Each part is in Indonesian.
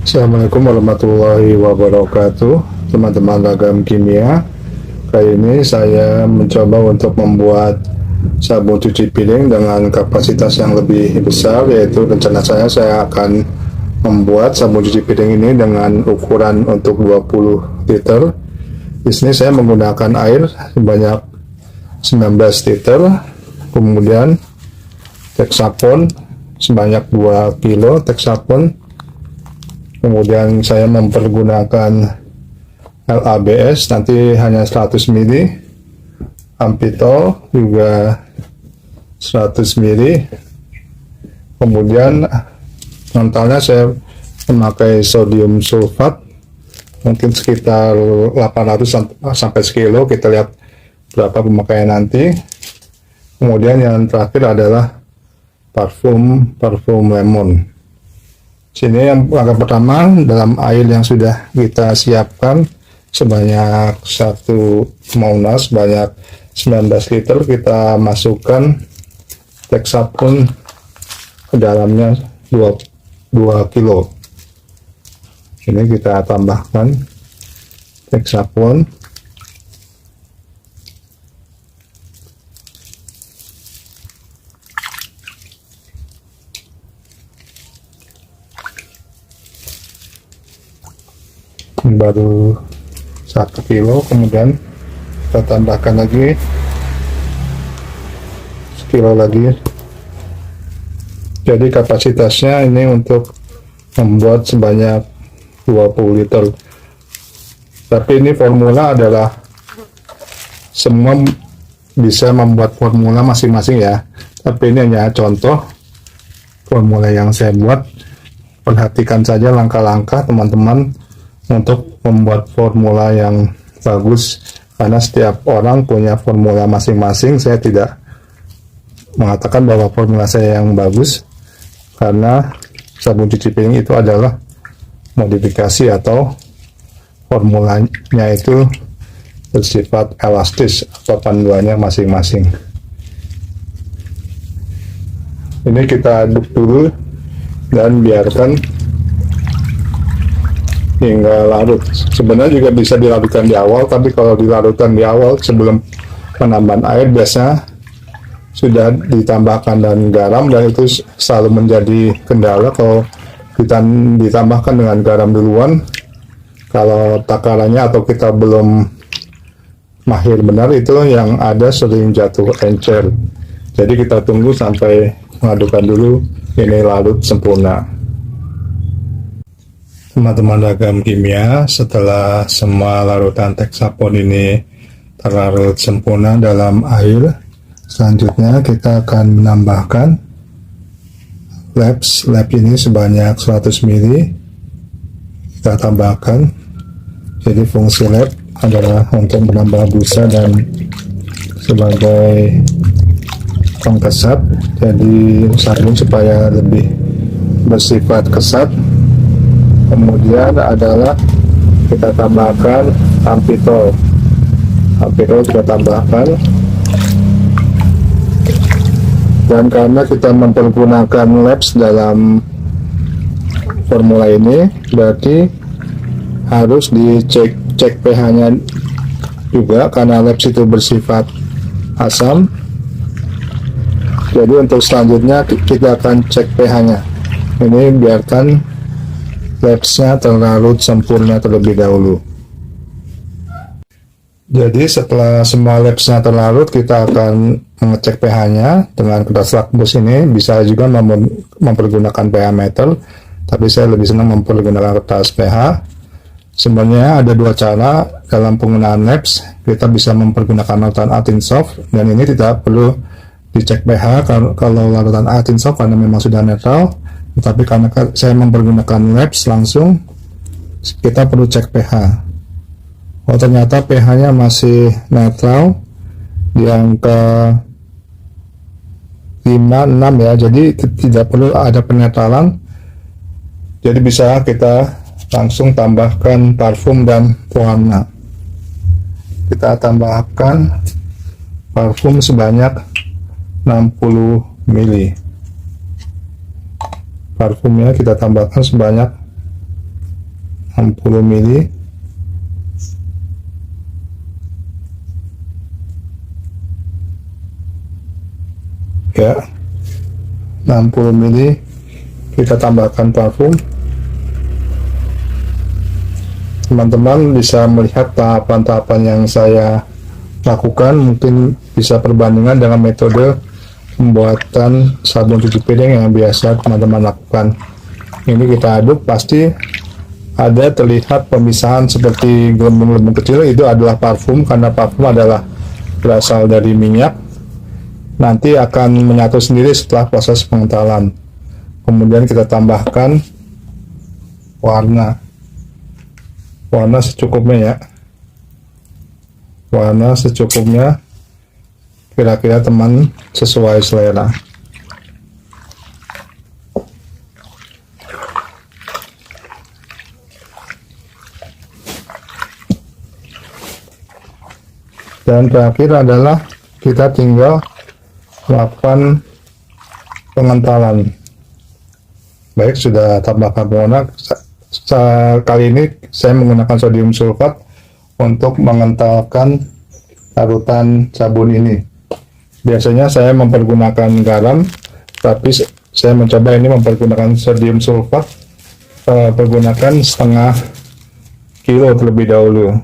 Assalamualaikum warahmatullahi wabarakatuh, teman-teman Ragam Kimia. Kali ini saya mencoba untuk membuat sabun cuci piring dengan kapasitas yang lebih besar, yaitu rencana saya akan membuat sabun cuci piring ini dengan ukuran untuk 20 liter. Di sini saya menggunakan air sebanyak 19 liter, kemudian Texapon sebanyak 2 kilo Texapon. Kemudian saya mempergunakan LABS nanti hanya 100 ml, Ampitol juga 100 ml. Kemudian mentalnya saya memakai sodium sulfat mungkin sekitar 800 sampai sekilo, kita lihat berapa pemakaian nanti. Kemudian yang terakhir adalah parfum lemon. Sini yang langkah pertama, dalam air yang sudah kita siapkan sebanyak 1 maunas, sebanyak 19 liter, kita masukkan Texapon ke dalamnya 2 kilo. Ini kita tambahkan Texapon. Baru 1 kilo, kemudian kita tambahkan lagi sekilo lagi. Jadi kapasitasnya ini untuk membuat sebanyak 20 liter. Tapi ini formula adalah semua bisa membuat formula masing-masing ya. Tapi ini hanya contoh formula yang saya buat. Perhatikan saja langkah-langkah teman-teman untuk membuat formula yang bagus, karena setiap orang punya formula masing-masing. Saya tidak mengatakan bahwa formula saya yang bagus, karena sabun cuci piring itu adalah modifikasi atau formulanya itu bersifat elastis atau panduannya masing-masing. Ini kita aduk dulu dan biarkan hingga larut. Sebenarnya juga bisa dilarutkan di awal, tapi kalau dilarutkan di awal sebelum penambahan air biasa sudah ditambahkan dan garam, dan itu selalu menjadi kendala kalau kita ditambahkan dengan garam duluan. Kalau takarannya atau kita belum mahir benar, itu yang ada sering jatuh encer. Jadi kita tunggu sampai mengadukan dulu ini larut sempurna. Teman-teman Ragam Kimia, setelah semua larutan Texapon ini terlarut sempurna dalam air, selanjutnya kita akan menambahkan lab ini sebanyak 100 ml. Kita tambahkan. Jadi fungsi lab adalah untuk menambah busa dan sebagai pengkesat, jadi sabun supaya lebih bersifat kesat. Kemudian adalah kita tambahkan Ampitol kita tambahkan, dan karena kita mempergunakan labs dalam formula ini, berarti harus dicek pH nya juga, karena labs itu bersifat asam. Jadi untuk selanjutnya kita akan cek pH nya. Ini biarkan labsnya terlarut sempurna terlebih dahulu. Jadi setelah semua labsnya terlarut, kita akan mengecek pH nya dengan kertas lakmus ini. Bisa juga mempergunakan pH meter, tapi saya lebih senang mempergunakan kertas pH. Sebenarnya ada 2 cara dalam penggunaan labs. Kita bisa mempergunakan larutan Altinsoft, dan ini tidak perlu dicek pH kalau larutan Altinsoft karena memang sudah netral. Tapi karena saya mempergunakan labs langsung, kita perlu cek pH. Oh, ternyata pH-nya masih netral di angka 5-6 ya, jadi tidak perlu ada penetralan. Jadi bisa kita langsung tambahkan parfum dan pewarna. Kita tambahkan parfum sebanyak 60 ml. Parfumnya kita tambahkan sebanyak 60 mili. Ya, 60 mili. Kita tambahkan parfum. Teman-teman bisa melihat tahapan-tahapan yang saya lakukan, mungkin bisa perbandingan dengan metode pembuatan sabun cuci piring yang biasa teman-teman lakukan. Ini kita aduk, pasti ada terlihat pemisahan seperti gelembung-gelembung kecil, itu adalah parfum, karena parfum adalah berasal dari minyak. Nanti akan menyatu sendiri setelah proses pengentalan. Kemudian kita tambahkan warna secukupnya ya, warna secukupnya, kira-kira teman sesuai selera. Dan terakhir adalah kita tinggal melakukan pengentalan. Baik, sudah tambahkan pewarna. Kali ini saya menggunakan sodium sulfat untuk mengentalkan larutan sabun ini. Biasanya saya mempergunakan garam, tapi saya mencoba ini mempergunakan sodium sulfat, pergunakan setengah kilo terlebih dahulu.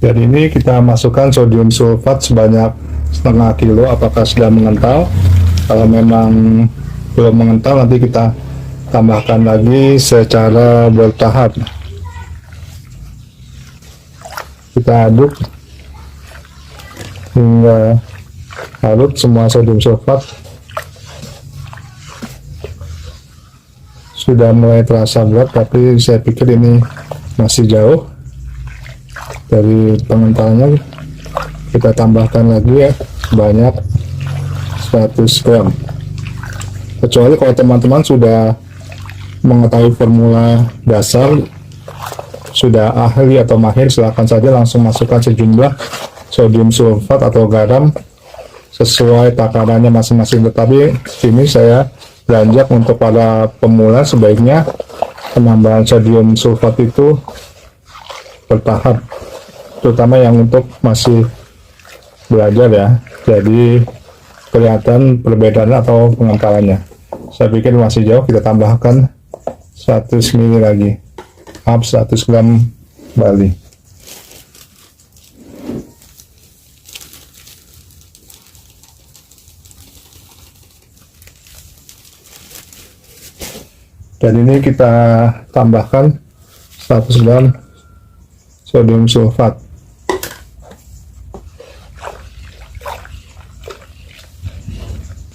Dan ini kita masukkan sodium sulfat sebanyak setengah kilo. Apakah sudah mengental? Kalau memang belum mengental, nanti kita tambahkan lagi secara bertahap. Kita aduk hingga larut semua sodium sulfat. Sudah mulai terasa berat, tapi saya pikir ini masih jauh dari pengentalannya. Kita tambahkan lagi ya, sebanyak 100 gram. Kecuali kalau teman-teman sudah mengetahui formula dasar, sudah ahli atau mahir, silahkan saja langsung masukkan sejumlah sodium sulfat atau garam sesuai takarannya masing-masing. Tetapi ini saya beranjak untuk para pemula, sebaiknya penambahan sodium sulfat itu bertahap, terutama yang untuk masih belajar ya, jadi kelihatan perbedaan atau pengentalannya. Saya pikir masih jauh, kita tambahkan 100 ml lagi, 100 gram Bali. Dan ini kita tambahkan 100 gram sodium sulfat.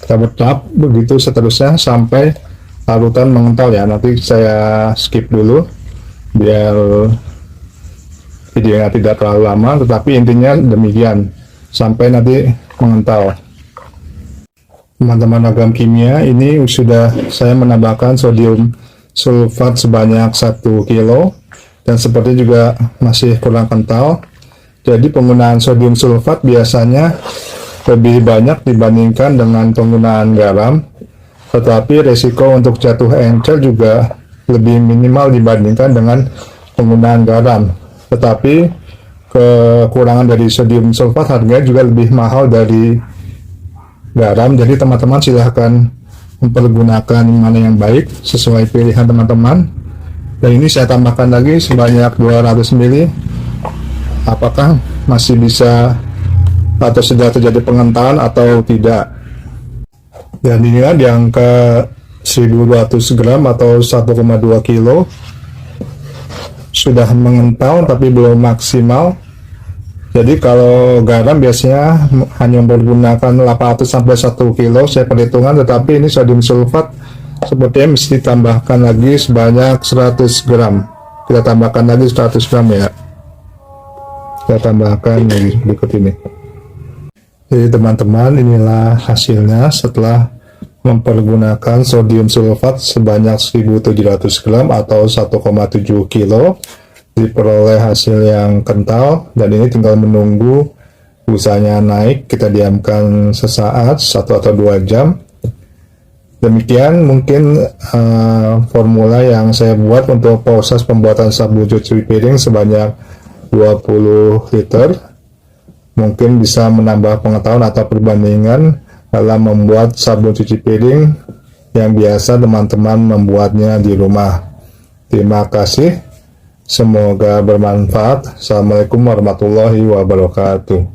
Kita bertahap begitu seterusnya sampai larutan mengental ya. Nanti saya skip dulu biar videonya tidak terlalu lama, tetapi intinya demikian sampai nanti mengental. Teman-teman agam kimia, ini sudah saya menambahkan sodium sulfat sebanyak 1 kilo, dan seperti juga masih kurang kental. Jadi penggunaan sodium sulfat biasanya lebih banyak dibandingkan dengan penggunaan garam, tetapi resiko untuk jatuh encer juga lebih minimal dibandingkan dengan penggunaan garam. Tetapi kekurangan dari sodium sulfat harganya juga lebih mahal dari garam. Jadi teman-teman silahkan mempergunakan mana yang baik sesuai pilihan teman-teman. Dan ini saya tambahkan lagi sebanyak 200 ml. Apakah masih bisa atau sudah terjadi pengentalan atau tidak? Dan inilah di angka 1200 gram atau 1,2 kilo sudah mengental tapi belum maksimal. Jadi kalau garam biasanya hanya menggunakan 800 sampai 1 kilo saya perhitungan, tetapi ini sodium sulfat sepertinya mesti ditambahkan lagi sebanyak 100 gram. Kita tambahkan lagi 100 gram ya. Kita tambahkan di berikut ini. Jadi teman-teman, inilah hasilnya setelah mempergunakan sodium sulfat sebanyak 1700 gram atau 1,7 kilo. Diperoleh hasil yang kental, dan ini tinggal menunggu busanya naik. Kita diamkan sesaat, 1 atau 2 jam. Demikian mungkin formula yang saya buat untuk proses pembuatan sabun cuci piring sebanyak 20 liter. Mungkin bisa menambah pengetahuan atau perbandingan dalam membuat sabun cuci piring yang biasa teman-teman membuatnya di rumah. Terima kasih. Semoga bermanfaat. Assalamualaikum warahmatullahi wabarakatuh.